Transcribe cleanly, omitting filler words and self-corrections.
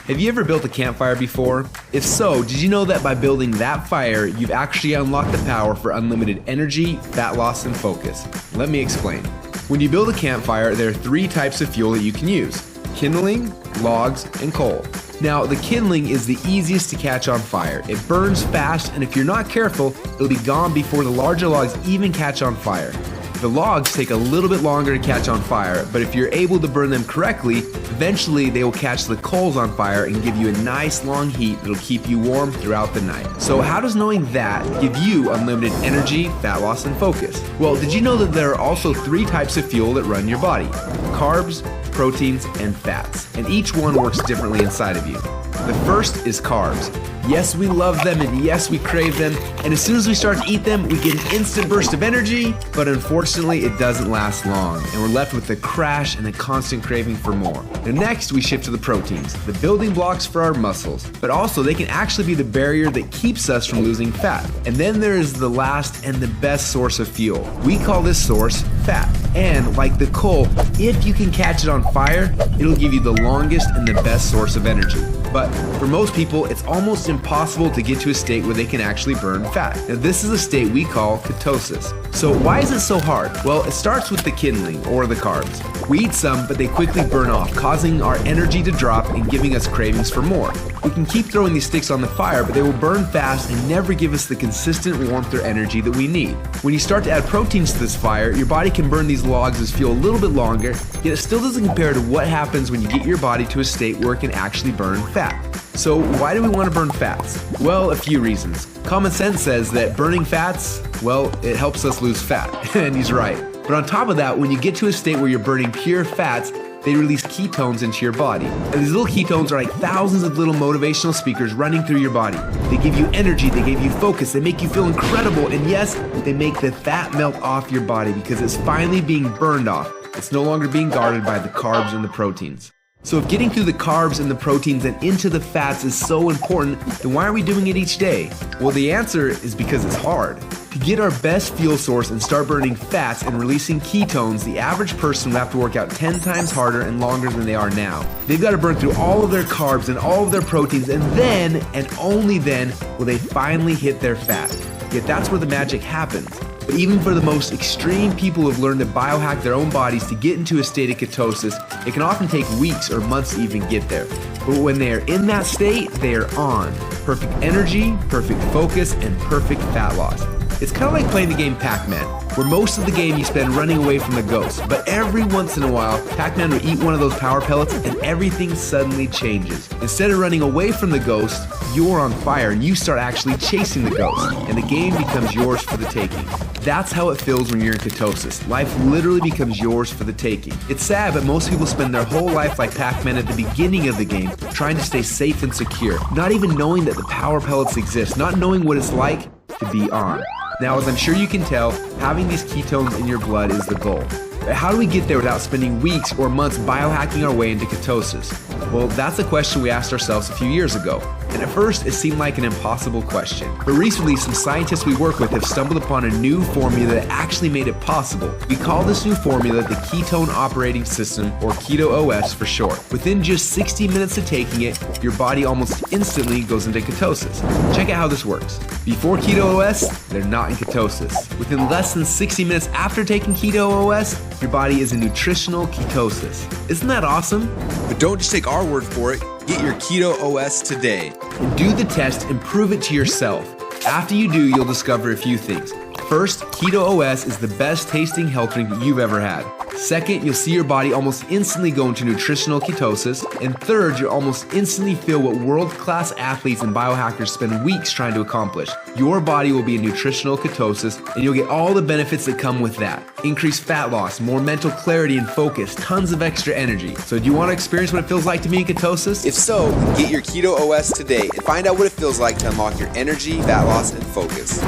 Have you ever built a campfire before? If so, did you know that by building that fire, you've actually unlocked the power for unlimited energy, fat loss, and focus? Let me explain. When you build a campfire, there are 3 types of fuel that you can use: kindling, logs, and coal. Now, the kindling is the easiest to catch on fire. It burns fast, and if you're not careful, it'll be gone before the larger logs even catch on fire. The logs take a little bit longer to catch on fire, but if you're able to burn them correctly, eventually they will catch the coals on fire and give you a nice long heat that'll keep you warm throughout the night. So how does knowing that give you unlimited energy, fat loss, and focus? Well, did you know that there are also 3 types of fuel that run your body? Carbs, proteins, and fats, and each one works differently inside of you. The first is carbs. Yes, we love them, and yes, we crave them, and as soon as we start to eat them, we get an instant burst of energy, but unfortunately, it doesn't last long, and we're left with a crash and a constant craving for more. And next, we shift to the proteins, the building blocks for our muscles, but also they can actually be the barrier that keeps us from losing fat. And then there is the last and the best source of fuel. We call this source fat. And like the coal, if you can catch it on fire, it'll give you the longest and the best source of energy. But for most people, it's almost impossible to get to a state where they can actually burn fat. Now, this is a state we call ketosis. So why is it so hard? Well, it starts with the kindling, or the carbs. We eat some, but they quickly burn off, causing our energy to drop and giving us cravings for more. We can keep throwing these sticks on the fire, but they will burn fast and never give us the consistent warmth or energy that we need. When you start to add proteins to this fire, your body can burn these logs as fuel a little bit longer, yet it still doesn't compare to what happens when you get your body to a state where it can actually burn fat. So why do we want to burn fats? Well, a few reasons. Common sense says that burning fats, well, it helps us lose fat, and he's right. But on top of that, when you get to a state where you're burning pure fats, they release ketones into your body. And these little ketones are like thousands of little motivational speakers running through your body. They give you energy, they give you focus, they make you feel incredible, and yes, they make the fat melt off your body because it's finally being burned off. It's no longer being guarded by the carbs and the proteins. So if getting through the carbs and the proteins and into the fats is so important, then why are we doing it each day? Well, the answer is because it's hard. To get our best fuel source and start burning fats and releasing ketones, the average person will have to work out 10 times harder and longer than they are now. They've got to burn through all of their carbs and all of their proteins, and then, and only then, will they finally hit their fat. Yet that's where the magic happens. But even for the most extreme people who have learned to biohack their own bodies to get into a state of ketosis, it can often take weeks or months to even get there. But when they are in that state, they are on. Perfect energy, perfect focus, and perfect fat loss. It's kind of like playing the game Pac-Man, where most of the game you spend running away from the ghost, but every once in a while, Pac-Man will eat one of those power pellets and everything suddenly changes. Instead of running away from the ghost, you're on fire and you start actually chasing the ghost, and the game becomes yours for the taking. That's how it feels when you're in ketosis. Life literally becomes yours for the taking. It's sad, but most people spend their whole life like Pac-Man at the beginning of the game, trying to stay safe and secure, not even knowing that the power pellets exist, not knowing what it's like to be on. Now, as I'm sure you can tell, having these ketones in your blood is the goal. But how do we get there without spending weeks or months biohacking our way into ketosis? Well, that's a question we asked ourselves a few years ago. And at first, it seemed like an impossible question. But recently, some scientists we work with have stumbled upon a new formula that actually made it possible. We call this new formula the Ketone Operating System, or Keto OS for short. Within just 60 minutes of taking it, your body almost instantly goes into ketosis. Check out how this works. Before Keto OS, they're not in ketosis. Within less than 60 minutes after taking Keto OS, your body is in nutritional ketosis. Isn't that awesome? But don't just take our word for it. Get your Keto OS today. And do the test and prove it to yourself. After you do, you'll discover a few things. First, Keto OS is the best tasting health drink that you've ever had. Second, you'll see your body almost instantly go into nutritional ketosis. And third, you'll almost instantly feel what world-class athletes and biohackers spend weeks trying to accomplish. Your body will be in nutritional ketosis, and you'll get all the benefits that come with that. Increased fat loss, more mental clarity and focus, tons of extra energy. So do you want to experience what it feels like to be in ketosis? If so, get your Keto OS today and find out what it feels like to unlock your energy, fat loss, and focus.